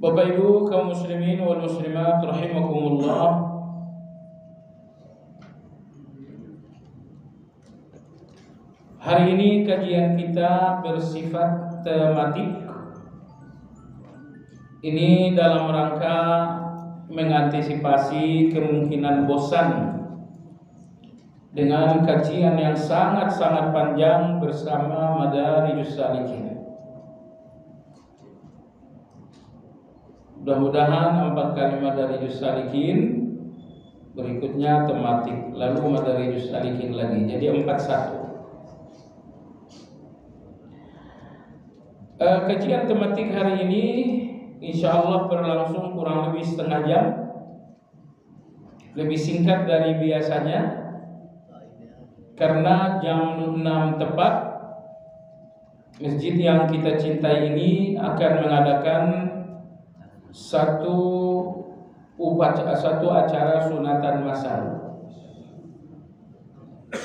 Bapak Ibu kaum muslimin wal muslimat rahimakumullah. Hari ini kajian kita bersifat tematik. Ini dalam rangka mengantisipasi kemungkinan bosan dengan kajian yang sangat-sangat panjang bersama Madarijus Salikin. Mudah-mudahan 4 kali Madarijus Salikin, berikutnya tematik, lalu Madarijus Salikin lagi, jadi 4-1. Kajian tematik hari ini insya Allah berlangsung kurang lebih setengah jam, lebih singkat dari biasanya, karena jam 6 tepat masjid yang kita cintai ini akan mengadakan satu acara sunatan masal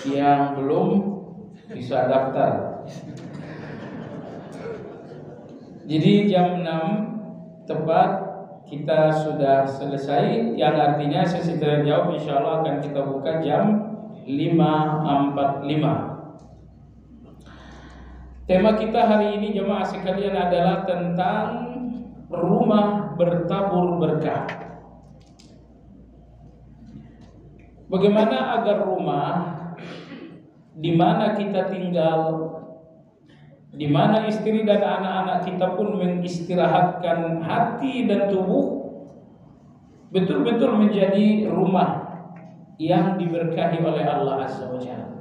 yang belum bisa daftar. Jadi jam 6 tepat kita sudah selesai, yang artinya sesi tanya jawab insya Allah akan kita buka jam 5.45. Tema kita hari ini jemaah sekalian adalah tentang rumah bertabur berkah. Bagaimana agar rumah di mana kita tinggal, di mana istri dan anak-anak kita pun mengistirahatkan hati dan tubuh, betul-betul menjadi rumah yang diberkahi oleh Allah Azza wa Jalla.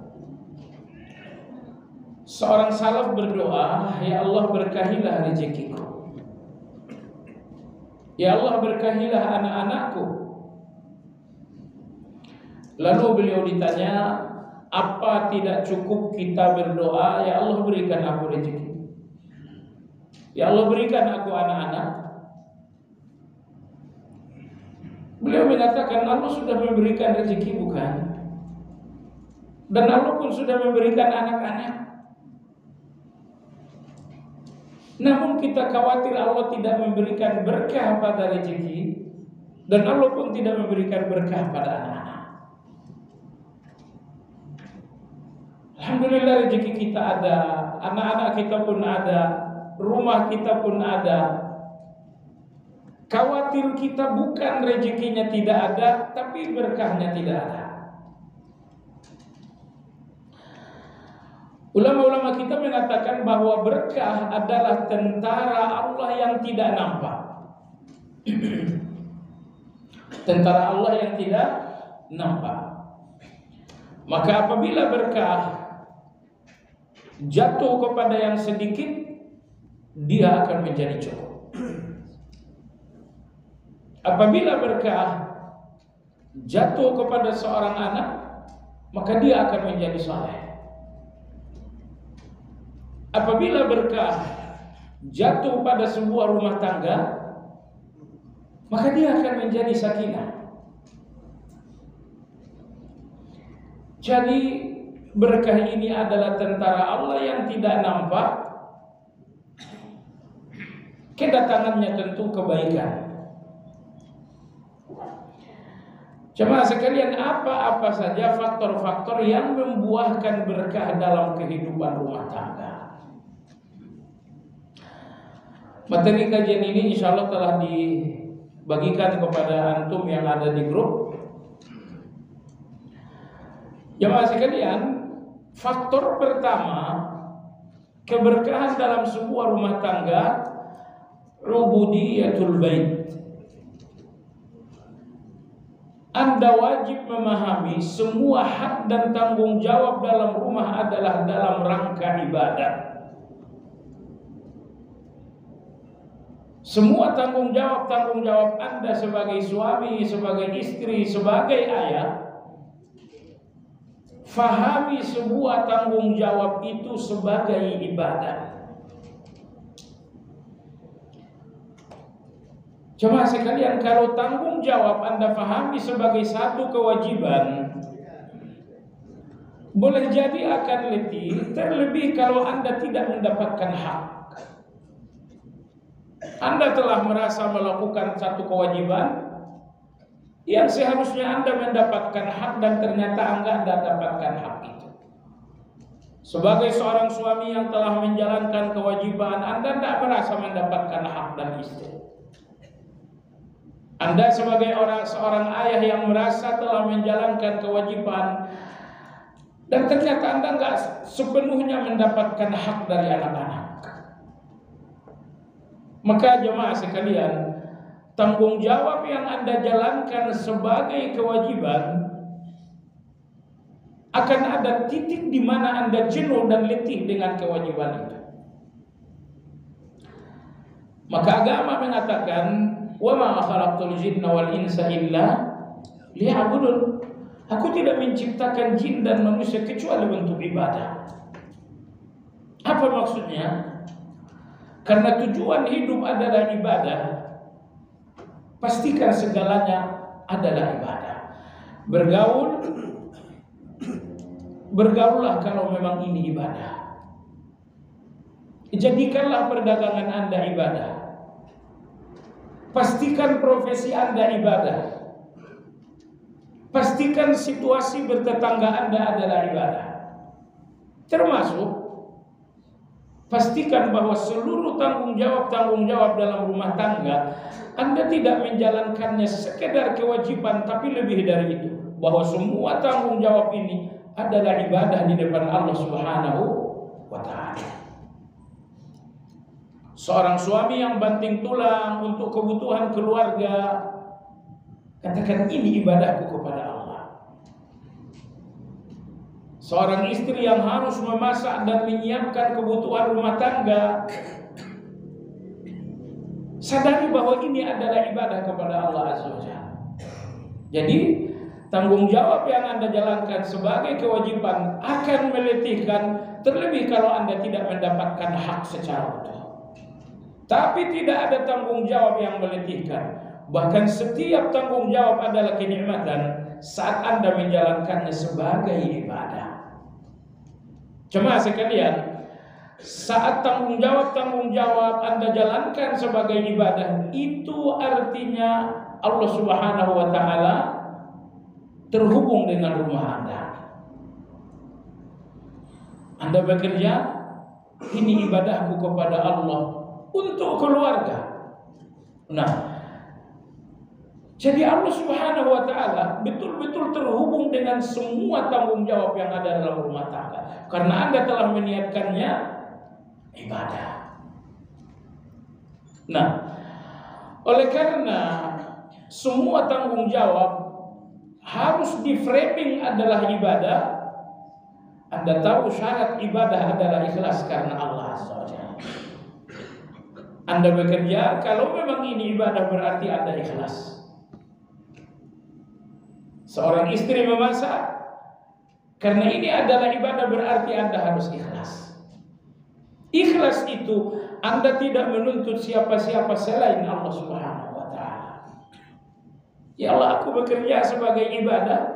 Seorang salaf berdoa, ya Allah berkahilah rezekiku, ya Allah berkahilah anak-anakku. Lalu beliau ditanya, apa tidak cukup kita berdoa, ya Allah berikan aku rezeki, ya Allah berikan aku anak-anak? Beliau mengatakan Allah sudah memberikan rezeki bukan? Dan Allah pun sudah memberikan anak-anak. Namun kita khawatir Allah tidak memberikan berkah pada rezeki, dan Allah pun tidak memberikan berkah pada anak-anak. Alhamdulillah rezeki kita ada, anak-anak kita pun ada, rumah kita pun ada. Khawatir kita bukan rezekinya tidak ada, tapi berkahnya tidak ada. Ulama-ulama kita mengatakan bahwa berkah adalah tentara Allah yang tidak nampak. Tentara Allah yang tidak nampak. Maka apabila berkah jatuh kepada yang sedikit, dia akan menjadi cukup. Apabila berkah jatuh kepada seorang anak, maka dia akan menjadi saleh. Apabila berkah jatuh pada sebuah rumah tangga, maka dia akan menjadi sakinah. Jadi berkah ini adalah tentara Allah yang tidak nampak. Kedatangannya tentu kebaikan. Jemaah sekalian, apa-apa saja faktor-faktor yang membuahkan berkah dalam kehidupan rumah tangga. Materi kajian ini insya Allah telah dibagikan kepada antum yang ada di grup. Jemaah sekalian, faktor pertama keberkahan dalam sebuah rumah tangga, ubudiyatul bait. Anda wajib memahami semua hak dan tanggung jawab dalam rumah adalah dalam rangka ibadah. Semua tanggung jawab Anda sebagai suami, sebagai istri, sebagai ayah, fahami sebuah tanggung jawab itu sebagai ibadah. Jemaah sekalian, kalau tanggung jawab Anda fahami sebagai satu kewajiban, boleh jadi akan letih, terlebih kalau Anda tidak mendapatkan hak. Anda telah merasa melakukan satu kewajiban yang seharusnya Anda mendapatkan hak dan ternyata Anda dapatkan hak itu. Sebagai seorang suami yang telah menjalankan kewajiban, Anda tidak merasa mendapatkan hak dan istri. Anda sebagai seorang ayah yang merasa telah menjalankan kewajiban dan ternyata Anda nggak sepenuhnya mendapatkan hak dari anak-anak. Maka jemaah sekalian, tanggung jawab yang Anda jalankan sebagai kewajiban akan ada titik di mana Anda jenuh dan letih dengan kewajiban itu. Maka agama mengatakan, "Wa ma khalaqtul jinna wal insa illa liya'budun." Aku tidak menciptakan jin dan manusia kecuali untuk ibadah. Apa maksudnya? Karena tujuan hidup adalah ibadah, pastikan segalanya adalah ibadah. Bergaullah kalau memang ini ibadah. Jadikanlah perdagangan Anda ibadah. Pastikan profesi Anda ibadah. Pastikan situasi bertetangga Anda adalah ibadah. Termasuk pastikan bahwa seluruh tanggung jawab dalam rumah tangga Anda tidak menjalankannya sekedar kewajiban, tapi lebih dari itu, bahwa semua tanggung jawab ini adalah ibadah di depan Allah Subhanahu wa Ta'ala. Seorang suami yang banting tulang untuk kebutuhan keluarga, katakan ini ibadahku kepada Allah. Seorang istri yang harus memasak dan menyiapkan kebutuhan rumah tangga, sadari bahwa ini adalah ibadah kepada Allah Azza wa Jalla. Jadi tanggung jawab yang Anda jalankan sebagai kewajiban akan meletihkan, terlebih kalau Anda tidak mendapatkan hak secara utuh. Tapi tidak ada tanggung jawab yang meletihkan. Bahkan setiap tanggung jawab adalah kenikmatan saat Anda menjalankannya sebagai ibadah. Jemaah sekalian, saat tanggung jawab Anda jalankan sebagai ibadah, itu artinya Allah Subhanahu wa Ta'ala terhubung dengan rumah Anda. Anda bekerja, ini ibadahku kepada Allah untuk keluarga. Nah, jadi Allah Subhanahu wa Ta'ala betul-betul terhubung dengan semua tanggung jawab yang ada dalam rumah tangga, karena Anda telah meniatkannya ibadah. Nah, oleh karena semua tanggung jawab harus di framing adalah ibadah, Anda tahu syarat ibadah adalah ikhlas karena Allah Azza wa Jalla. Anda bekerja, kalau memang ini ibadah berarti Anda ikhlas. Seorang istri memasak, karena ini adalah ibadah berarti Anda harus ikhlas. Ikhlas itu Anda tidak menuntut siapa-siapa selain Allah Subhanahu wa Ta'ala. Ya Allah, aku bekerja sebagai ibadah,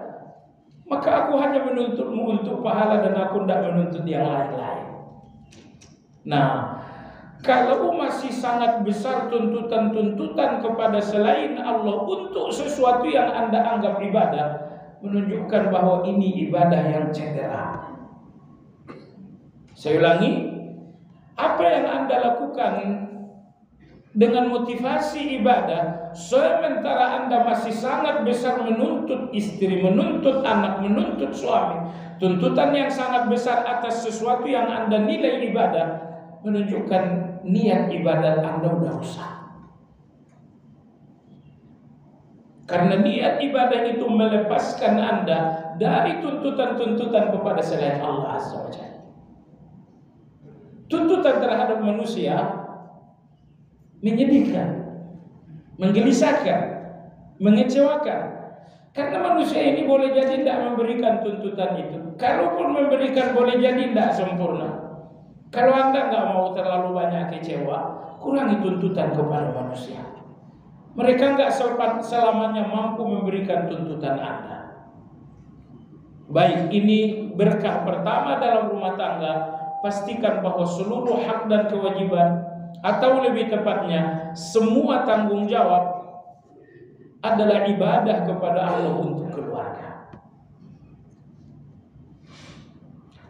maka aku hanya menuntutmu untuk pahala dan aku tidak menuntut yang lain-lain. Nah, kalau masih sangat besar tuntutan-tuntutan kepada selain Allah untuk sesuatu yang Anda anggap ibadah, menunjukkan bahwa ini ibadah yang cedera. Saya ulangi, apa yang Anda lakukan dengan motivasi ibadah, sementara Anda masih sangat besar menuntut istri, menuntut anak, menuntut suami, tuntutan yang sangat besar atas sesuatu yang Anda nilai ibadah, menunjukkan niat ibadah Anda sudah rusak. Karena niat ibadah itu melepaskan Anda dari tuntutan-tuntutan kepada selain Allah Azza wa Jalla. Tuntutan terhadap manusia menyedihkan, menggelisahkan, mengecewakan. Karena manusia ini boleh jadi tidak memberikan tuntutan itu. Kalaupun memberikan, boleh jadi tidak sempurna. Kalau Anda nggak mau terlalu banyak kecewa, kurangi tuntutan kepada manusia. Mereka nggak selamanya mampu memberikan tuntutan Anda. Baik, ini berkah pertama dalam rumah tangga. Pastikan bahwa seluruh hak dan kewajiban atau lebih tepatnya semua tanggung jawab adalah ibadah kepada Allah untuk keluarga.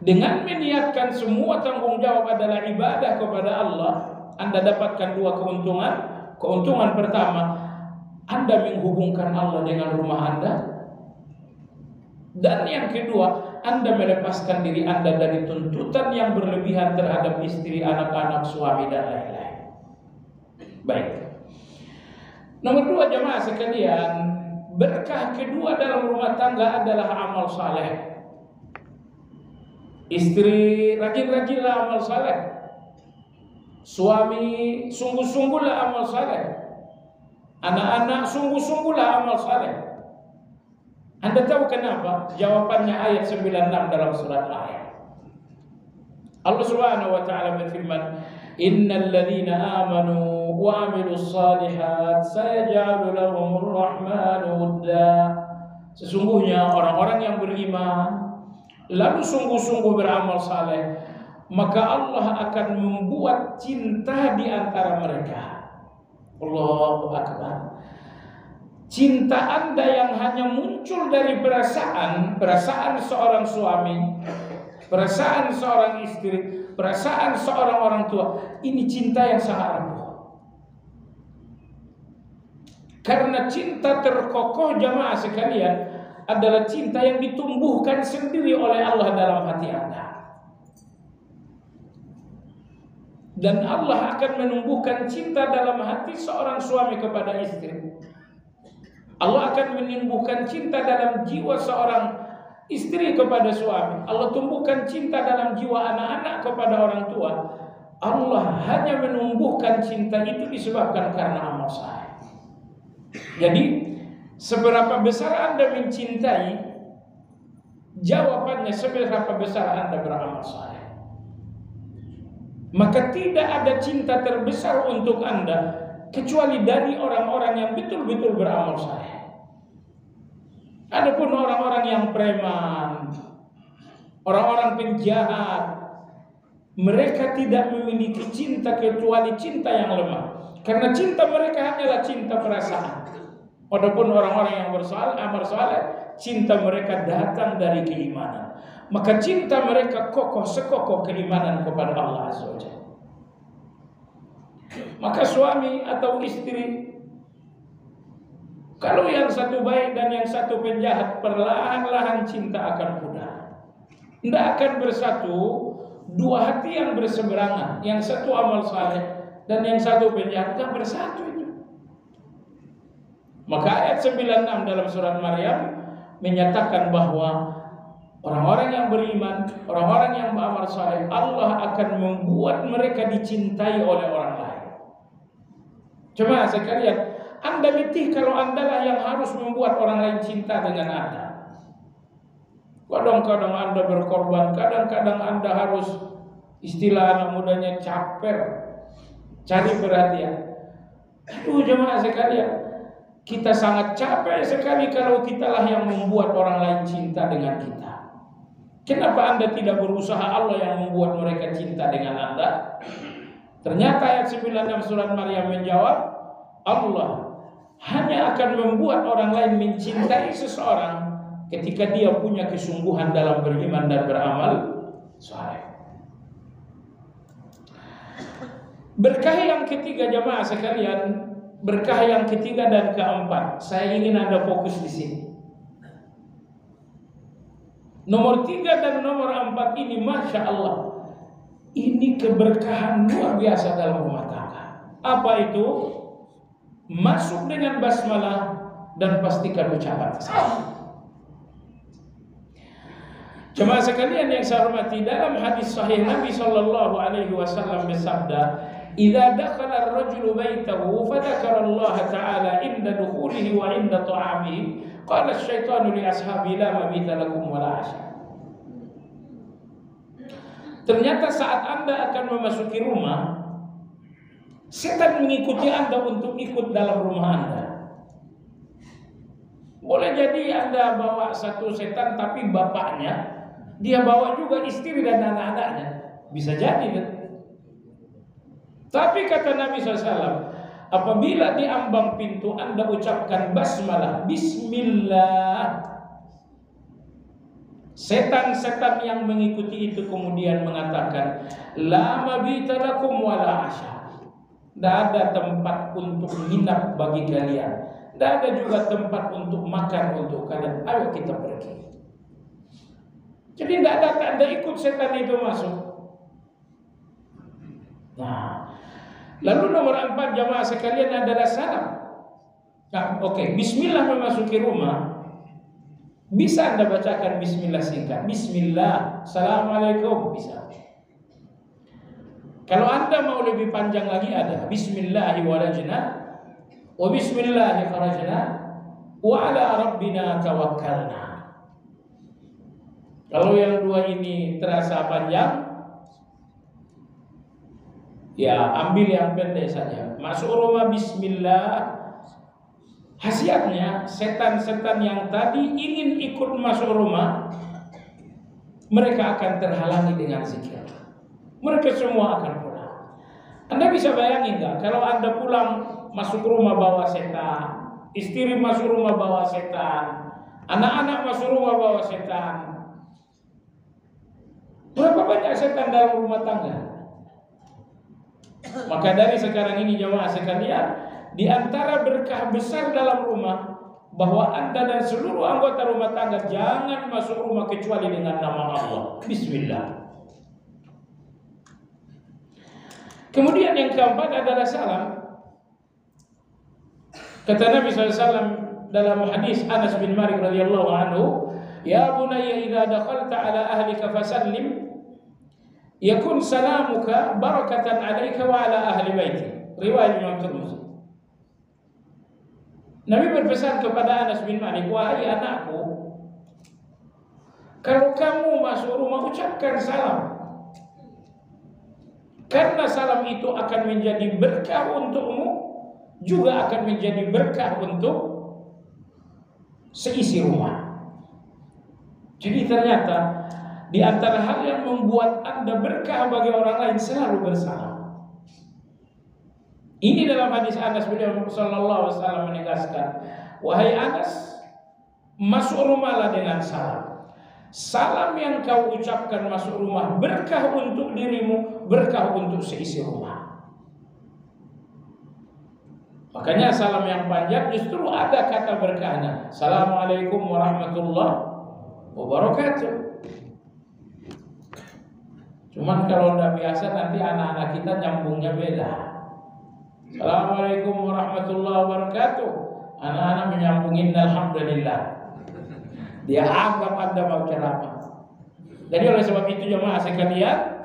Dengan meniatkan semua tanggung jawab adalah ibadah kepada Allah, Anda dapatkan dua keuntungan. Keuntungan pertama, Anda menghubungkan Allah dengan rumah Anda. Dan yang kedua, Anda melepaskan diri Anda dari tuntutan yang berlebihan terhadap istri, anak-anak, suami, dan lain-lain. Baik. Nomor dua, jamaah sekalian, berkah kedua dalam rumah tangga adalah amal saleh. Istri rajin-rajinlah amal saleh. Suami sungguh-sungguhlah amal saleh. Anak-anak sungguh-sungguhlah amal saleh. Anda tahu kenapa? Jawabannya ayat 96 dalam surat Al-Ayat. Allah Subhanahu wa taala berfirman, "Innal ladzina amanu wa 'amilus shalihat sayaj'alu lahumur rahmanu wudda." Sesungguhnya orang-orang yang beriman lalu sungguh-sungguh beramal saleh, maka Allah akan membuat cinta di antara mereka. Allahu akbar. Cinta Anda yang hanya muncul dari perasaan seorang suami, perasaan seorang istri, perasaan seorang orang tua, ini cinta yang sangat rapuh. Karena cinta terkokoh, jamaah sekalian, adalah cinta yang ditumbuhkan sendiri oleh Allah dalam hati Anda. Dan Allah akan menumbuhkan cinta dalam hati seorang suami kepada istri. Allah akan menumbuhkan cinta dalam jiwa seorang istri kepada suami. Allah tumbuhkan cinta dalam jiwa anak-anak kepada orang tua. Allah hanya menumbuhkan cinta itu disebabkan karena amal saleh. Jadi, seberapa besar Anda mencintai, jawabannya seberapa besar Anda beramal saleh. Maka tidak ada cinta terbesar untuk Anda kecuali dari orang-orang yang betul-betul beramal saleh. Adapun orang-orang yang preman, orang-orang penjahat, mereka tidak memiliki cinta kecuali cinta yang lemah. Karena cinta mereka hanyalah cinta perasaan. Adapun orang-orang yang beramal saleh, cinta mereka datang dari keimanan. Maka cinta mereka kokoh sekokoh keimanan kepada Allah Azza wa Jalla. Maka suami atau istri, kalau yang satu baik dan yang satu penjahat, perlahan-lahan cinta akan pudar. Tidak akan bersatu dua hati yang berseberangan. Yang satu amal saleh dan yang satu penjahat, tidak bersatu itu. Maka ayat 96 dalam surat Maryam menyatakan bahwa orang-orang yang beriman, orang-orang yang beramal saleh, Allah akan membuat mereka dicintai oleh orang lain. Cuma sekalian, Anda letih kalau Anda lah yang harus membuat orang lain cinta dengan Anda. Kadang-kadang Anda berkorban, kadang-kadang Anda harus, istilah anak mudanya, caper, cari perhatian. Aduh jemaah sekalian, kita sangat capek sekali kalau kitalah yang membuat orang lain cinta dengan kita. Kenapa Anda tidak berusaha Allah yang membuat mereka cinta dengan Anda? Ternyata ayat 96 surat Maryam menjawab, Allah hanya akan membuat orang lain mencintai seseorang ketika dia punya kesungguhan dalam beriman dan beramal saleh. Berkah yang ketiga jamaah sekalian, berkah yang ketiga dan keempat, saya ingin Anda fokus di sini. Nomor 3 dan nomor 4 ini, Masya Allah, ini keberkahan luar biasa dalam rumah tangga. Apa itu? Masuk dengan basmalah dan pastikan ucapan salam. Jemaah sekalian yang saya hormati, dalam hadis sahih Nabi sallallahu alaihi wasallam bersabda, "Idza dakhala ar-rajulu baitahu fa dzakara Allah ta'ala inda dukhulihi wa inda ta'amihi, qala asy-syaitanu li ashabi la mabita lakum wa la 'asha." Ternyata saat Anda akan memasuki rumah, setan mengikuti Anda untuk ikut dalam rumah Anda. Boleh jadi Anda bawa satu setan, tapi bapaknya dia bawa juga istri dan anak-anaknya. Bisa jadi kan? Tapi kata Nabi SAW, apabila di ambang pintu Anda ucapkan basmalah, bismillah, setan-setan yang mengikuti itu kemudian mengatakan, la mabita lakum wala asya. Tidak ada tempat untuk nginap bagi kalian, tidak ada juga tempat untuk makan untuk kalian. Ayo kita pergi. Jadi tidak ada tanda ikut setan itu masuk. Nah, lalu nomor 4 jamaah sekalian adalah salam. Nah, oke, bismillah memasuki rumah. Bisa Anda bacakan bismillah singkat. Bismillah, assalamualaikum, bisa. Kalau Anda mau lebih panjang lagi ada bismillahi walajna wa bismillahi kharajna wa ala rabbina tawakkalna. Kalau yang dua ini terasa panjang, ya ambil yang pendek saja. Masuk rumah bismillah. Khasiatnya setan-setan yang tadi ingin ikut masuk rumah, mereka akan terhalangi dengan zikir. Mereka semua akan pulang. Anda bisa bayangin nggak kalau Anda pulang masuk rumah bawa setan, istri masuk rumah bawa setan, anak-anak masuk rumah bawa setan. Berapa banyak setan dalam rumah tangga? Maka dari sekarang ini jamaah sekalian, di antara berkah besar dalam rumah, bahwa Anda dan seluruh anggota rumah tangga jangan masuk rumah kecuali dengan nama Allah. Bismillah. Kemudian yang keempat adalah salam. Kata Nabi SAW dalam hadis Anas bin Malik radhiyallahu anhu, ya bunayya idza dakhalta ala ahlika fasallim yakun salamuka barakatan alaika wa ala ahli baiti. Riwayat Imam Tirmidzi. Nabi berpesan kepada Anas bin Malik, wahai anakku, kalau kamu masuk rumah ucapkan salam, karena salam itu akan menjadi berkah untukmu, juga akan menjadi berkah untuk seisi rumah. Jadi ternyata di antara hal yang membuat Anda berkah bagi orang lain selalu bersalam. Ini dalam hadis Anas bin Malik sallallahu alaihi wasallam menegaskan, wahai Anas, masuk rumahlah dengan salam. Salam yang kau ucapkan masuk rumah berkah untuk dirimu, berkah untuk seisi rumah. Makanya salam yang panjang justru ada kata berkahnya. Assalamualaikum warahmatullahi wabarakatuh. Cuman kalau tidak biasa nanti anak-anak kita nyambungnya beda. Assalamualaikum warahmatullahi wabarakatuh. Anak-anak menyambungin alhamdulillah. Dia anggap Anda mau ceramah. Jadi oleh sebab itu jemaah sekalian,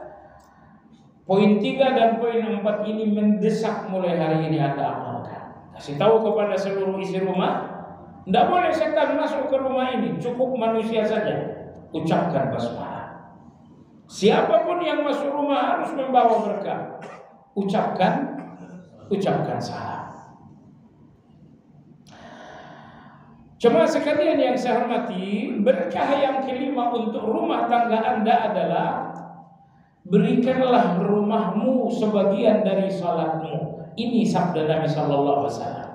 poin 3 dan poin 4 ini mendesak mulai hari ini Anda amalkan. Kasih tahu kepada seluruh isi rumah, tidak boleh setan masuk ke rumah ini, cukup manusia saja. Ucapkan basmalah. Siapapun yang masuk rumah harus membawa berkah. Ucapkan salam. Jemaah sekalian yang saya hormati, berkah yang kelima untuk rumah tangga Anda adalah berikanlah rumahmu sebagian dari salatmu. Ini sabda Nabi sallallahu alaihi wasallam.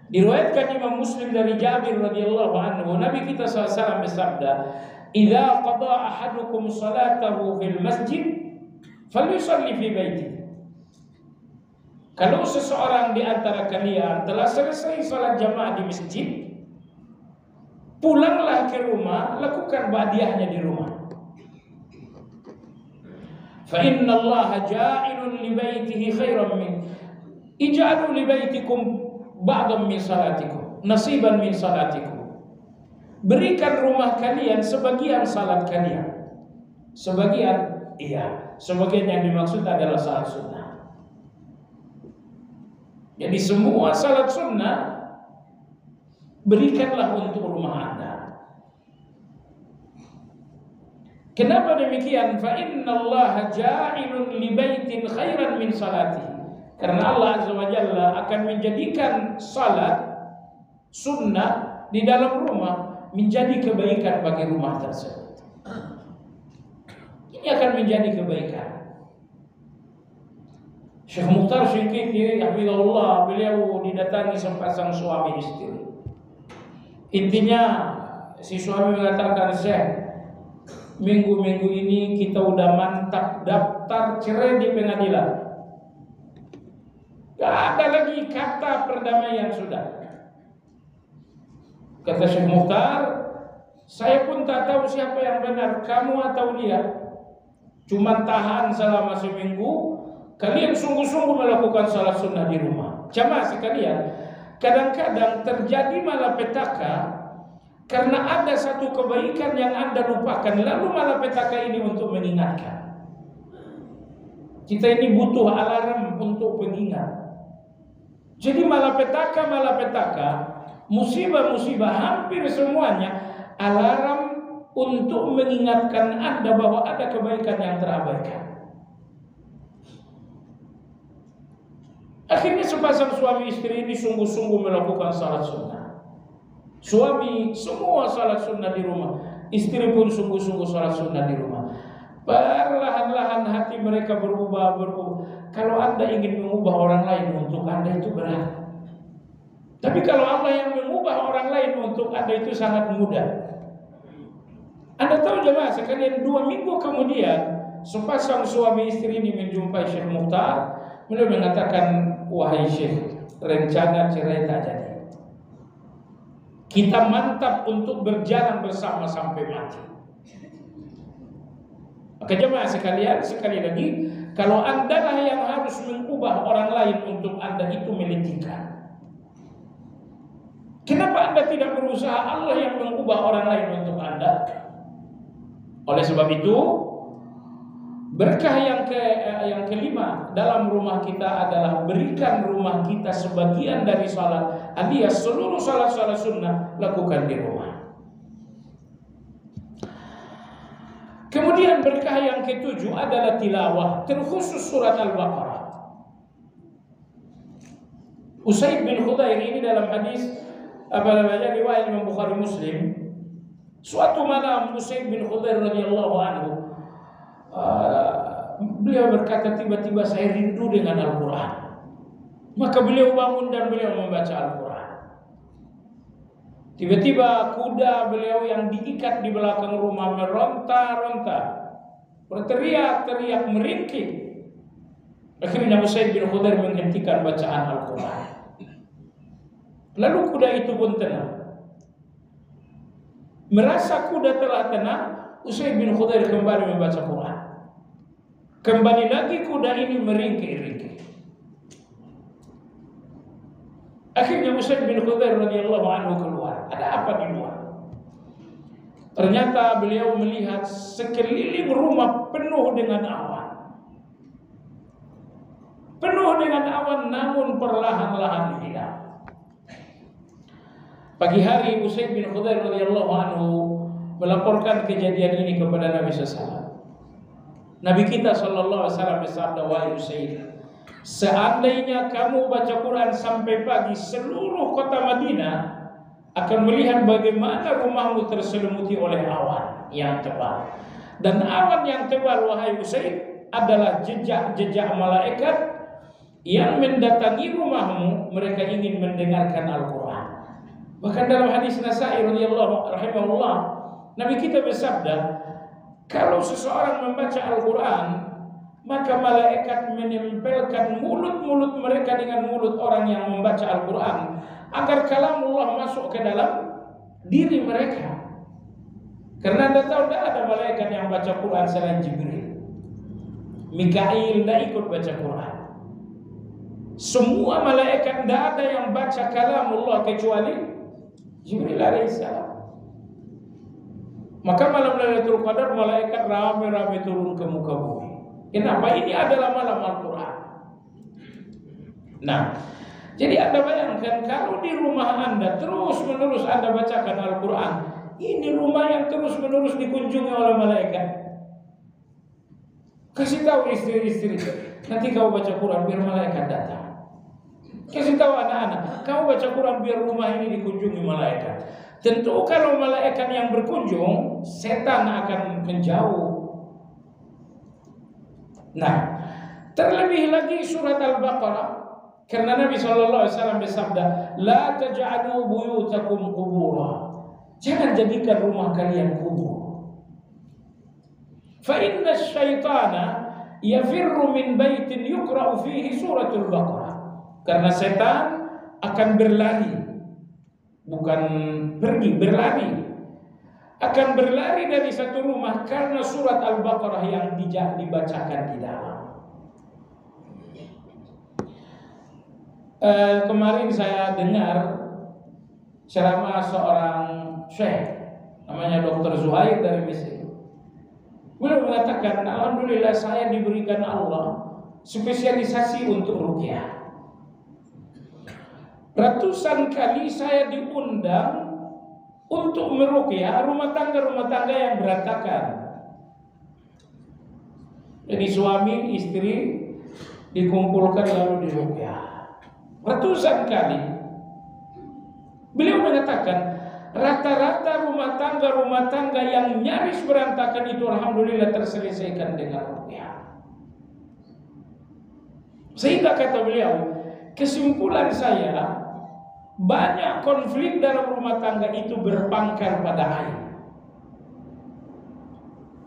Diriwayatkan Imam Muslim dari Jabir radhiyallahu anhu, Nabi kita SAW bersabda, "Idza qada ahadukum salatahu fil masjid, falyusalli fi baitihi." Kalau seseorang di antara kalian telah selesai salat jamaah di masjid, pulanglah ke rumah, lakukan ba'diyahnya di rumah. Fa inna Allah ja'ilun li baitihi khairan min ij'alu li baitikum ba'dan min salatikum, nasiban min salatikum. Berikan rumah kalian sebagian salat kalian. Sebagian, iya, sebagian yang dimaksud adalah salat sunnah. Jadi semua salat sunnah berikanlah untuk rumah Anda. Kenapa demikian? Fa innallaha ja'ilun li baitin khairan min salati. Karena Allah Azza wa Jalla akan menjadikan salat sunnah di dalam rumah menjadi kebaikan bagi rumah tersebut. Ini akan menjadi kebaikan. Syekh Mukhtar Syinqiti hafizahullah, beliau didatangi sepasang suami istri. Intinya si suami mengatakan, "Syekh, minggu-minggu ini kita udah mantap daftar cerai di pengadilan. Gak ada lagi kata perdamaian sudah." Kata Syekh Mukhtar, "Saya pun tak tahu siapa yang benar, kamu atau dia. Cuma tahan selama seminggu. Kalian sungguh-sungguh melakukan salat sunnah di rumah." Jamaah sekalian, kadang-kadang terjadi malapetaka karena ada satu kebaikan yang Anda lupakan, lalu malapetaka ini untuk mengingatkan. Kita ini butuh alarm untuk pengingat. Jadi malapetaka, musibah-musibah hampir semuanya alarm untuk mengingatkan Anda bahwa ada kebaikan yang terabaikan. Akhirnya sepasang suami istri ini sungguh-sungguh melakukan salat sunnah. Suami semua salat sunnah di rumah, istri pun sungguh-sungguh salat sunnah di rumah. Perlahan-lahan hati mereka berubah. Kalau Anda ingin mengubah orang lain, untuk Anda itu berat. Tapi kalau Allah yang mengubah orang lain untuk Anda, itu sangat mudah. Anda tahu jemaah sekalian, 2 minggu kemudian sepasang suami istri ini menjumpai Syekh Mukhtar. Beliau mengatakan, "Wahai Syekh, rencana cerai tak jadi. Kita mantap untuk berjalan bersama sampai mati." Maka jemaah sekalian, sekali lagi, kalau Anda lah yang harus mengubah orang lain untuk Anda, itu menitikan. Kenapa Anda tidak berusaha Allah yang mengubah orang lain untuk Anda? Oleh sebab itu, berkah yang kelima dalam rumah kita adalah berikan rumah kita sebagian dari salat, alias seluruh salat-salat sunnah lakukan di rumah. Kemudian berkah yang ketujuh adalah tilawah, terkhusus surat Al-Baqarah. Usaid bin Khudair ini dalam hadis riwayat Imam Bukhari Muslim, suatu malam Usaid bin Khudair radhiyallahu anhu beliau berkata, tiba-tiba saya rindu dengan Al-Quran. Maka beliau bangun dan beliau membaca Al-Quran. Tiba-tiba kuda beliau yang diikat di belakang rumah meronta-ronta, berteriak-teriak, meringkik. Akhirnya Usaid bin Khudair menghentikan bacaan Al-Quran. Lalu kuda itu pun tenang. Merasa kuda telah tenang, Usaid bin Khudair kembali membaca Quran. Kembali lagi kuda ini meringkik-ringkik. Akhirnya Usaid bin Khudair radhiyallahu anhu keluar. Ada apa di luar? Ternyata beliau melihat sekeliling rumah penuh dengan awan. Penuh dengan awan, namun perlahan-lahan hilang. Pagi hari Usaid bin Khudair radhiyallahu anhu melaporkan kejadian ini kepada Nabi SAW. Nabi kita sallallahu alaihi wasallam bersabda, "Wahai Usaid, seandainya kamu baca Quran sampai pagi, seluruh kota Madinah akan melihat bagaimana rumahmu terselimuti oleh awan yang tebal. Dan awan yang tebal, wahai Usaid, adalah jejak-jejak malaikat yang mendatangi rumahmu. Mereka ingin mendengarkan Al-Quran." Bahkan dalam hadis Nasa'i radhiyallahu rahimahullah, Nabi kita bersabda, kalau seseorang membaca Al-Quran, maka malaikat menempelkan mulut-mulut mereka dengan mulut orang yang membaca Al-Quran, agar kalamullah masuk ke dalam diri mereka. Karena Anda tahu, tidak ada malaikat yang baca Quran selain Jibril. Mikail tidak ikut baca Quran. Semua malaikat, tidak ada yang baca kalamullah kecuali Jibril alaihissalam. Maka malam Lailatul Qadar malaikat rame-rame turun ke muka bumi. Kenapa? Ini adalah malam Al-Quran. Nah, jadi Anda bayangkan kalau di rumah Anda terus-menerus Anda bacakan Al-Quran, ini rumah yang terus-menerus dikunjungi oleh malaikat. Kasih tahu istri-istri, nanti kau baca Quran biar malaikat datang. Kasih tahu anak-anak, kamu baca Quran biar rumah ini dikunjungi malaikat. Tentu kalau malaikat yang berkunjung, setan akan menjauh. Nah, Terlebih lagi surat Al-Baqarah, karena Nabi SAW bersabda, la taj'alu buyutakum qubura. Jangan jadikan rumah kalian kubur. Fa inna syaitana yafirru min baitin yuqra'u fihi suratul Baqarah. Karena setan akan berlari, bukan pergi, berlari. Akan berlari dari satu rumah karena surat Al-Baqarah yang dibacakan di dalam. Kemarin saya dengar ceramah seorang syekh namanya Dr. Zuhair dari Mesir. Beliau mengatakan, alhamdulillah saya diberikan Allah spesialisasi untuk ruqyah. Ratusan kali saya diundang untuk meruqyah rumah tangga yang berantakan. Jadi suami istri dikumpulkan lalu diruqyah. Ratusan kali. Beliau mengatakan rata-rata rumah tangga yang nyaris berantakan itu alhamdulillah terselesaikan dengan ruqyah. Sehingga kata beliau, kesimpulan saya, banyak konflik dalam rumah tangga itu berpangkal pada air.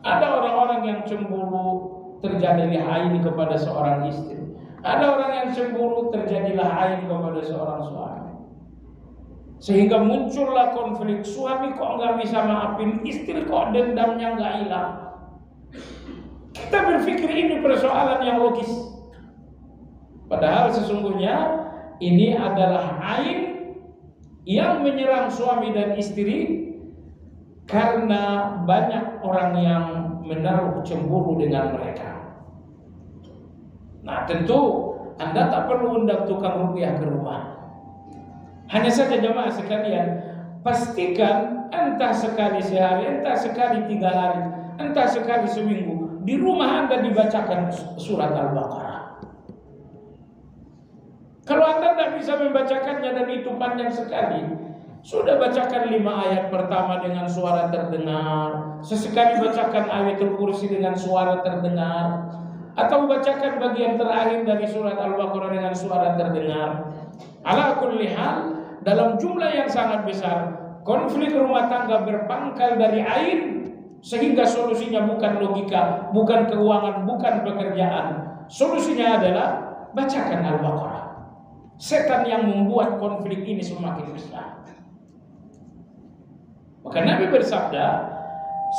Ada orang-orang yang cemburu, terjadilah air kepada seorang istri. Ada orang yang cemburu, terjadilah air kepada seorang suami. Sehingga muncullah konflik, suami kok nggak bisa maafin, istri kok dendamnya nggak hilang. Kita berpikir ini persoalan yang logis. Padahal sesungguhnya ini adalah aib yang menyerang suami dan istri karena banyak orang yang menaruh cemburu dengan mereka. Nah, tentu Anda tak perlu undang tukang ruqyah ke rumah. Hanya saja jemaah sekalian, pastikan entah sekali sehari, entah sekali 3 hari, entah sekali seminggu, di rumah Anda dibacakan surat Al-Baqarah. Kalau Anda tidak bisa membacakannya dan itu panjang sekali, sudah bacakan 5 ayat pertama dengan suara terdengar, sesekali bacakan ayatul kursi dengan suara terdengar, atau bacakan bagian terakhir dari surat Al-Baqarah dengan suara terdengar. Ala kulli hal, dalam jumlah yang sangat besar, konflik rumah tangga berpangkal dari air, sehingga solusinya bukan logika, bukan keuangan, bukan pekerjaan. Solusinya adalah bacakan Al-Baqarah. Setan yang membuat konflik ini semakin besar. Maka Nabi bersabda,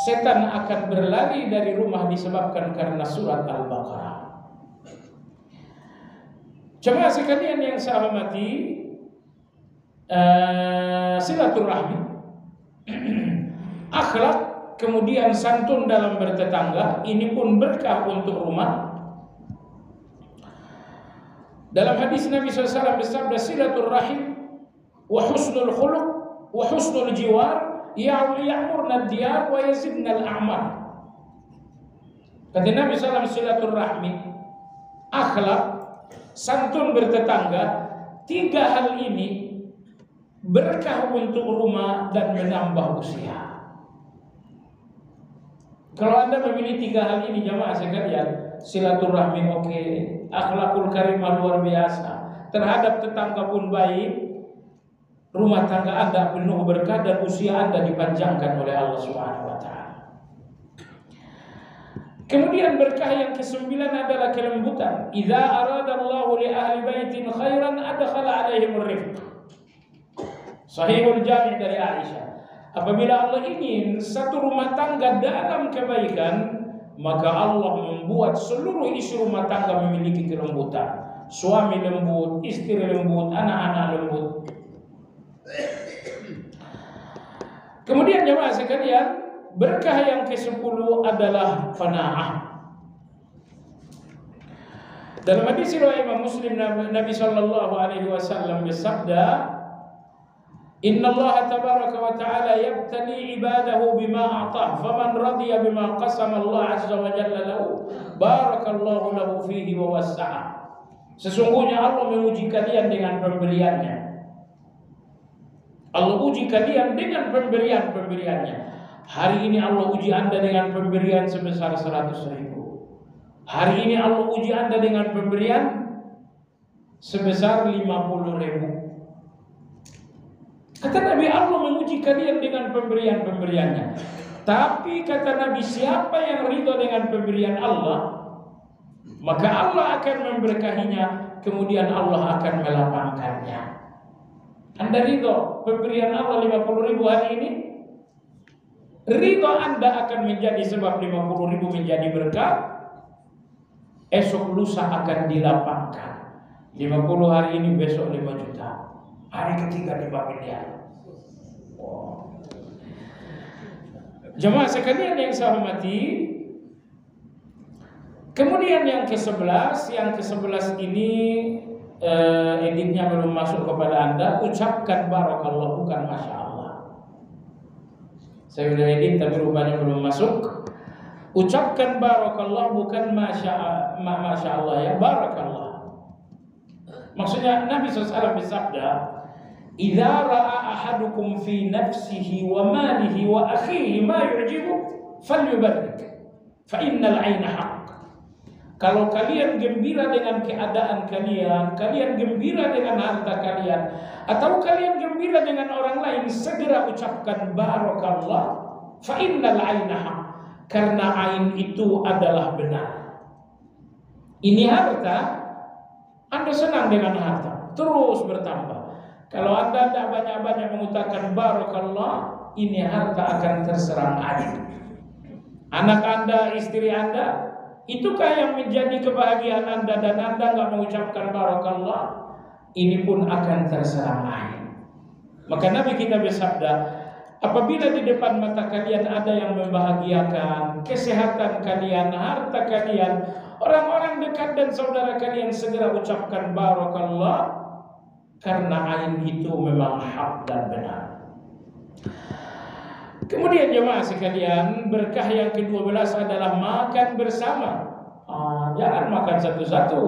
setan akan berlari dari rumah disebabkan karena surat Al-Baqarah. Jemaah sekalian yang saya hormati, silaturahmi, akhlak, kemudian santun dalam bertetangga, ini pun berkah untuk rumah. Dalam hadis Nabi SAW bersabda, silaturahim wa husnul khuluq wa husnul jiwar ya'murna ad-diyar wa yazidna al-a'mal. Kata Nabi SAW, silaturahmi, akhlak, santun bertetangga, 3 hal ini berkah untuk rumah dan menambah usia. Kalau Anda memilih 3 hal ini jamaah sekalian, silaturahmi oke, akhlakul karimah luar biasa, terhadap tetangga pun baik, rumah tangga Anda penuh berkah dan usia Anda dipanjangkan oleh Allah Subhanahu wa taala. Kemudian berkah yang ke-9 adalah kelembutan. Idza aradallahu li ahli baitin khairan adkhala alaihim ar-rifq. Sahihul Jami' dari Aisyah. Apabila Allah ingin satu rumah tangga dalam kebaikan, maka Allah membuat seluruh isi rumah tangga memiliki kelembutan. Suami lembut, istri lembut, anak-anak lembut. Kemudian jemaah sekalian, berkah yang ke-10 adalah qanaah. Dalam hadis riwayat Imam Muslim, Nabi sallallahu alaihi wasallam bersabda, Inna Allah tabaraka wa ta'ala yabtali ibadahu bima a'tah, faman radiya bima qasama Allah azza wa jalla lahu, barakallahu lahu fihi wa wassa'ah. Sesungguhnya Allah menguji kalian dengan pemberiannya. Allah uji kalian dengan pemberiannya. Hari ini Allah uji Anda dengan pemberian sebesar 100.000. Hari ini Allah uji Anda dengan pemberian sebesar 50.000. Kata Nabi, Allah menguji kalian dengan pemberian-pemberiannya. Tapi kata Nabi, siapa yang ridho dengan pemberian Allah, maka Allah akan memberkahinya, kemudian Allah akan melapangkannya. Anda ridho pemberian Allah 50.000 hari ini? Ridho Anda akan menjadi sebab 50.000 menjadi berkah. Esok lusa akan dilapangkan. 50 hari ini, besok 5 juta. Hari ketiga 5 miliar. Wow. Jemaah sekalian yang saya hormati, kemudian yang ke-11 ini editnya belum masuk kepada Anda. Ucapkan barakallah, bukan masya Allah. Saya sudah edit tapi rupanya belum masuk. Ucapkan barakallah, bukan masya Allah ya, barakallah. Maksudnya Nabi SAW bersabda, "Idza ra'a ahadukum fi nafsihi wa malihi wa akhihi ma yu'jibu falyubarik fa innal 'aina haqq." Kalau kalian gembira dengan keadaan kalian, kalian gembira dengan harta kalian, atau kalian gembira dengan orang lain, segera ucapkan barakallah, fa innal 'aina haqq, karena ain itu adalah benar. Ini harta, Anda senang dengan harta, terus bertambah. Kalau Anda tidak banyak-banyak mengucapkan barakallah, ini harta akan terserang air. Anak Anda, istri Anda, itukah yang menjadi kebahagiaan Anda, dan Anda nggak mengucapkan barakallah, ini pun akan terserang air. Maka Nabi kita bersabda, apabila di depan mata kalian ada yang membahagiakan kesehatan kalian, harta kalian, orang-orang dekat dan saudara kalian, segera ucapkan barakallah, karena ain itu memang hak dan benar. Kemudian jemaah sekalian, berkah yang ke-12 adalah makan bersama. Jangan makan satu-satu.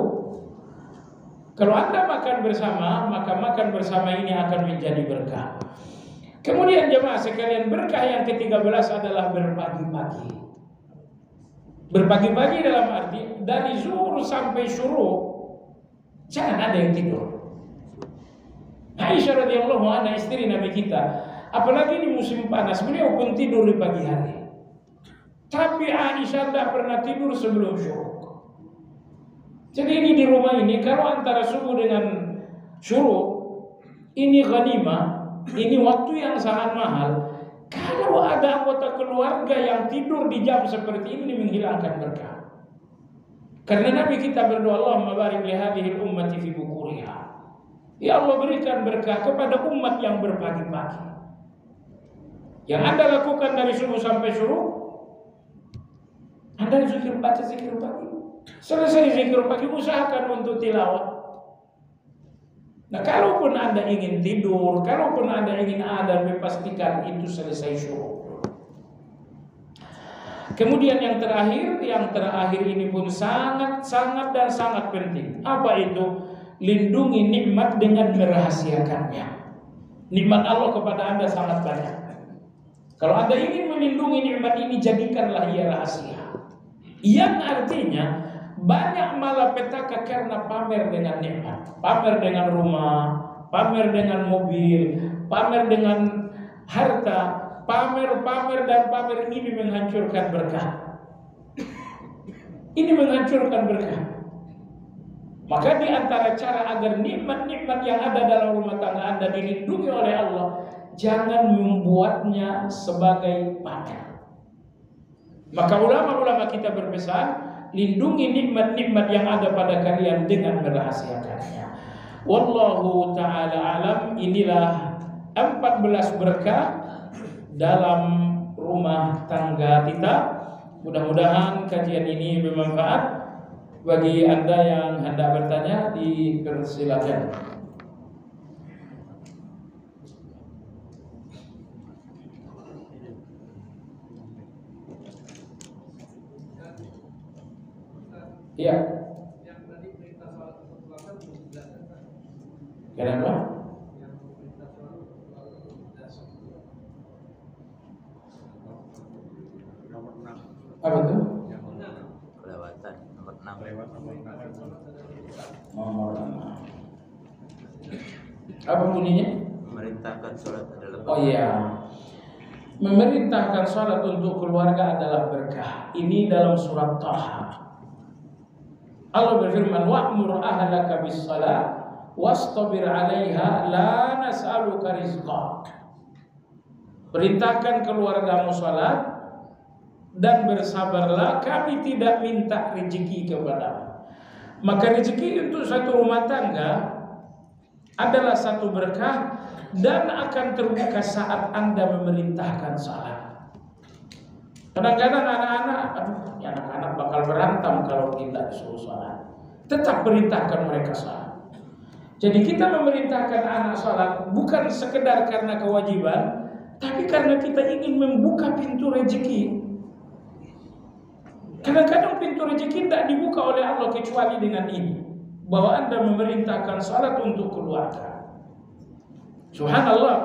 Kalau Anda makan bersama, maka makan bersama ini akan menjadi berkah. Kemudian jemaah sekalian, berkah yang ke-13 adalah berpagi-pagi. Berpagi-pagi dalam arti dari zuhur sampai syuruk jangan ada yang tidur. Aisyah radhiyallahu anha, istri Nabi kita, apalagi di musim panas, beliau pun tidur di pagi hari. Tapi Aisyah tidak pernah tidur sebelum syuruk. Jadi ini di rumah ini, kalau antara subuh dengan syuruk, ini ghanimah, ini waktu yang sangat mahal. Kalau ada anggota keluarga yang tidur di jam seperti ini, menghilangkan berkah. Karena Nabi kita berdoa, Allahumma barik li hadhihi ummati fi bukuriha. Ya Allah, berikan berkah kepada umat yang berpagi-pagi. Yang Anda lakukan dari subuh sampai syuruk, Anda zikir, baca zikir pagi. Selesai zikir pagi, usahakan untuk tilawah. Nah, kalaupun Anda ingin tidur, kalaupun Anda ingin adzan, pastikan itu selesai syuruk. Kemudian yang terakhir ini pun sangat dan sangat penting. Apa itu? Lindungi nikmat dengan merahasiakannya. Nikmat Allah kepada Anda sangat banyak. Kalau Anda ingin melindungi nikmat ini, jadikanlah ia rahasia. Yang artinya banyak malapetaka karena pamer dengan nikmat, pamer dengan rumah, pamer dengan mobil, pamer dengan harta, pamer dan pamer ini menghancurkan berkah. Ini menghancurkan berkah. Maka di antara cara agar nikmat-nikmat yang ada dalam rumah tangga Anda dilindungi oleh Allah, jangan membuatnya sebagai pamer. Maka ulama-ulama kita berpesan, lindungi nikmat-nikmat yang ada pada kalian dengan merahasiakannya. Wallahu ta'ala alam. Inilah 14 berkah dalam rumah tangga kita. Mudah-mudahan kajian ini bermanfaat. Bagi Anda yang hendak bertanya, dipersilakan. Iya. Kenapa? Apa itu? Kelewatan nomor Apa bunyinya? Memerintahkan sholat adalah berkah. Oh iya, memerintahkan sholat untuk keluarga adalah berkah. Ini dalam surat Taha. Allah berfirman, wa'mur ahlaka bis-shalah wastabir 'alaiha la nas'aluka rizqa. Perintahkan keluargamu salat dan bersabarlah, kami tidak minta rezeki kepadamu. Maka rezeki untuk satu rumah tangga adalah satu berkah dan akan terbuka saat Anda memerintahkan salat. Kadang-kadang anak-anak bakal berantem kalau tidak disuruh salat. Tetap perintahkan mereka salat. Jadi kita memerintahkan anak salat bukan sekedar karena kewajiban, tapi karena kita ingin membuka pintu rezeki. Kadang-kadang pintu rezeki tidak dibuka oleh Allah kecuali dengan ini, bahwa Anda memerintahkan salat untuk keluarga. Subhanallah,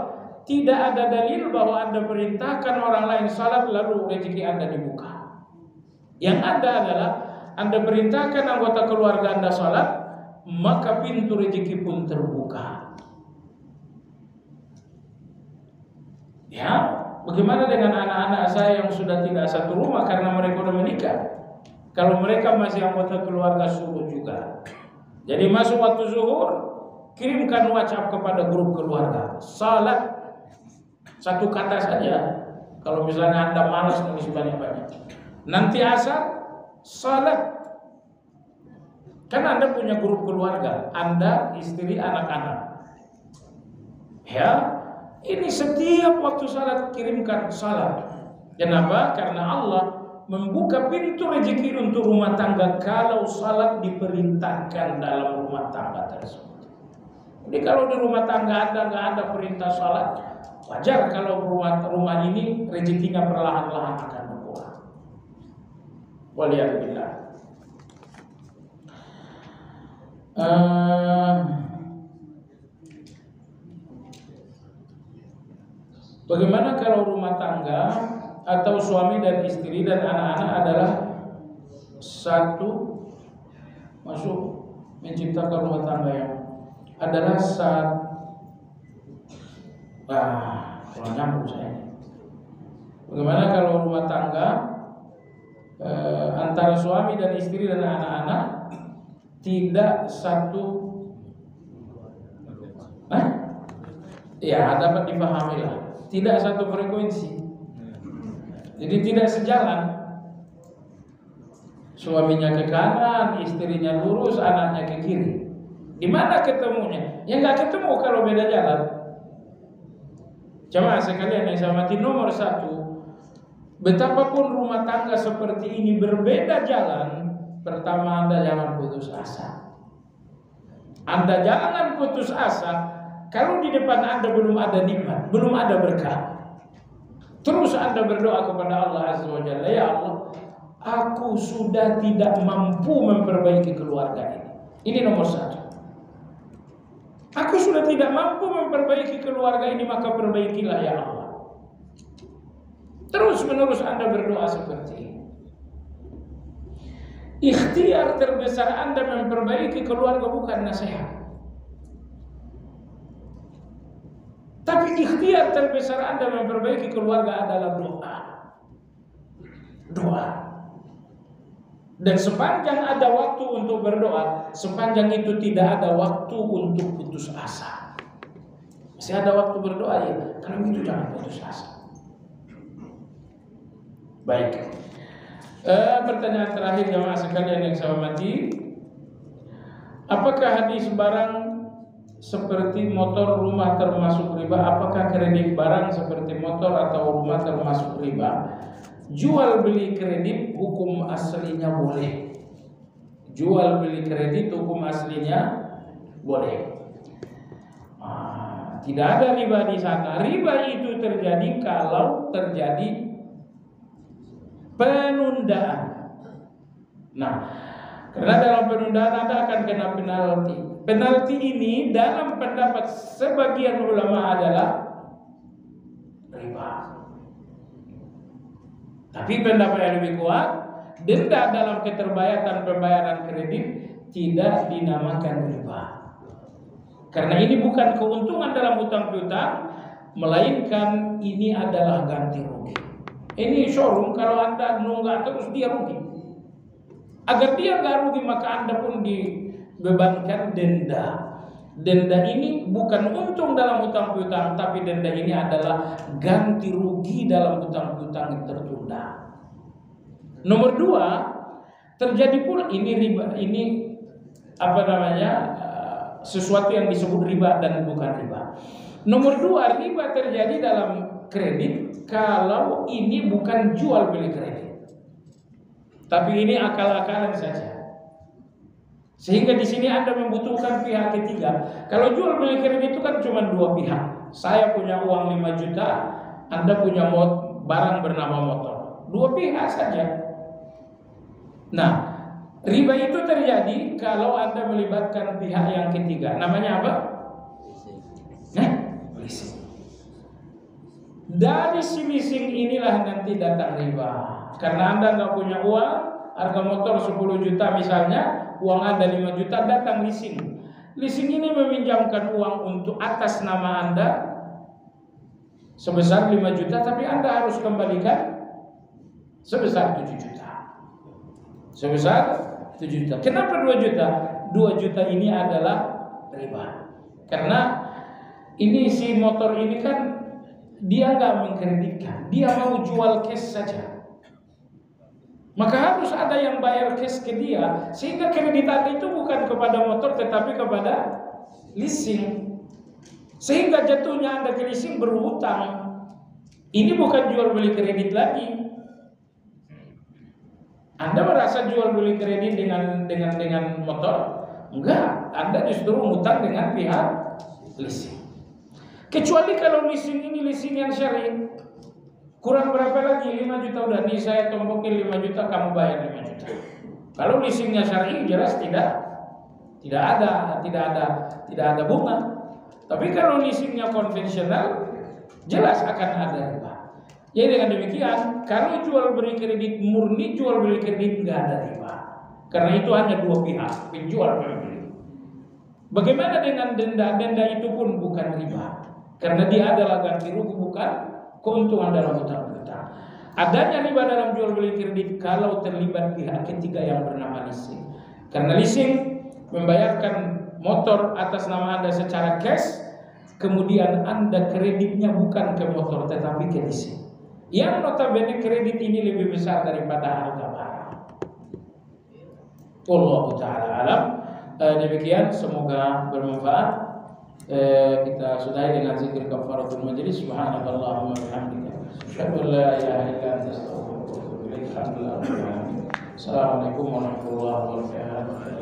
tidak ada dalil bahwa Anda perintahkan orang lain salat lalu rezeki Anda dibuka. Yang ada adalah Anda perintahkan anggota keluarga Anda salat, maka pintu rezeki pun terbuka. Ya, bagaimana dengan anak-anak saya yang sudah tidak satu rumah karena mereka sudah menikah? Kalau mereka masih anggota keluarga, suruh juga. Jadi masuk waktu zuhur, kirimkan WhatsApp kepada grup keluarga, salat satu kata saja. Kalau misalnya Anda malas nulis banyak-banyak, nanti asar salat. Kan Anda punya grup keluarga, Anda, istri, anak-anak. Ya, ini setiap waktu salat kirimkan salat. Kenapa? Karena Allah membuka pintu rezeki untuk rumah tangga kalau salat diperintahkan dalam rumah tangga tersebut. Jadi kalau di rumah tangga Anda nggak ada perintah salat, wajar kalau rumah ini rezekinya perlahan-lahan akan berkurang. Waliyahillah. Bagaimana kalau rumah tangga atau suami dan istri dan anak-anak adalah satu, masuk menciptakan rumah tangga yang adalah kurang nyambung saya. Bagaimana kalau rumah tangga antara suami dan istri dan anak-anak tidak satu? Ya, dapat dipahami lah. Tidak satu frekuensi. Jadi tidak sejalan. Suaminya ke kanan, istrinya lurus, anaknya ke kiri. Di mana ketemunya? Ya nggak ketemu kalau beda jalan. Jemaah sekalian yang saya hormati, nomor satu, betapapun rumah tangga seperti ini berbeda jalan, pertama Anda jangan putus asa. Anda jangan putus asa. Kalau di depan Anda belum ada nikmat, belum ada berkah, terus Anda berdoa kepada Allah Azza wa Jalla, ya Allah, aku sudah tidak mampu memperbaiki keluarga ini. Ini nomor satu. Aku sudah tidak mampu memperbaiki keluarga ini, maka perbaikilah ya Allah. Terus menerus Anda berdoa seperti ini. Ikhtiar terbesar Anda memperbaiki keluarga bukan nasihat, tapi ikhtiar terbesar Anda memperbaiki keluarga adalah doa. Doa. Dan sepanjang ada waktu untuk berdoa, sepanjang itu tidak ada waktu untuk putus asa. Masih ada waktu berdoa ya, kalau itu jangan putus asa. Baik. Pertanyaan terakhir jemaah sekalian yang saya hormati, apakah hadis barang seperti motor rumah termasuk riba? Apakah kredit barang seperti motor atau rumah termasuk riba? Jual beli kredit hukum aslinya boleh. Jual beli kredit hukum aslinya boleh. Tidak ada riba di sana. Riba itu terjadi kalau terjadi penundaan. Nah, karena dalam penundaan Anda akan kena penalti. Penalti ini dalam pendapat sebagian ulama adalah riba. Tapi pendapat yang lebih kuat, denda dalam keterlambatan pembayaran kredit tidak dinamakan riba. Karena ini bukan keuntungan dalam hutang piutang, melainkan ini adalah ganti rugi. Ini showroom, kalau Anda nunggak terus dia rugi. Agar dia nggak rugi maka Anda pun dibebankan denda. Denda ini bukan untung dalam hutang piutang, tapi denda ini adalah ganti rugi dalam hutang piutang yang tertunda. Nomor 2, terjadi pula ini riba, ini sesuatu yang disebut riba dan bukan riba. Nomor 2, riba terjadi dalam kredit kalau ini bukan jual beli kredit, tapi ini akal-akalan saja. Sehingga di sini Anda membutuhkan pihak ketiga. Kalau jual beli kredit itu kan cuma 2 pihak. Saya punya uang 5 juta, Anda punya barang bernama motor. 2 pihak saja. Nah, riba itu terjadi kalau Anda melibatkan pihak yang ketiga. Namanya apa? Leasing. Dari si leasing inilah nanti datang riba. Karena Anda nggak punya uang, harga motor 10 juta misalnya, uang Anda 5 juta, datang leasing. Leasing ini meminjamkan uang untuk atas nama Anda sebesar 5 juta, tapi Anda harus kembalikan sebesar 7 juta. Sebesar 7 juta. Kenapa 2 juta? 2 juta ini adalah riba. Karena ini si motor ini kan dia nggak mengkreditkan, dia mau jual cash saja. Maka harus ada yang bayar cash ke dia, sehingga kreditan itu bukan kepada motor tetapi kepada leasing. Sehingga jatuhnya Anda ke leasing berhutang. Ini bukan jual beli kredit lagi. Anda merasa jual beli kredit dengan motor? Enggak, Anda justru hutang dengan pihak leasing. Kecuali kalau leasing ini leasing yang syar'i. Kurang berapa lagi? 5 juta udah nih saya tombokin 5 juta, kamu bayar 5 juta. Kalau leasingnya syar'i jelas tidak ada bunga. Tapi kalau leasingnya konvensional jelas akan ada riba. Jadi dengan demikian, kalau jual beli kredit murni jual beli kredit nggak ada riba. Karena itu hanya 2 pihak, penjual pembeli. Bagaimana dengan denda? Denda itu pun bukan riba. Karena dia adalah ganti rugi, bukan keuntungan dalam hutang piutang. Adanya riba dalam jual beli kredit kalau terlibat pihak ketiga yang bernama leasing. Karena leasing membayarkan motor atas nama Anda secara cash, kemudian Anda kreditnya bukan ke motor tetapi ke leasing. Yang notabene kredit ini lebih besar daripada harga barang. Wallahu ta'ala alam. Demikian, semoga bermanfaat. Kita sudahi dengan zikir kafaratul majlis. Subhanakallahumma wa bihamdika, asyhadu an la ilaha illa anta, astaghfiruka wa atubu ilaik. Assalamualaikum warahmatullahi wabarakatuh.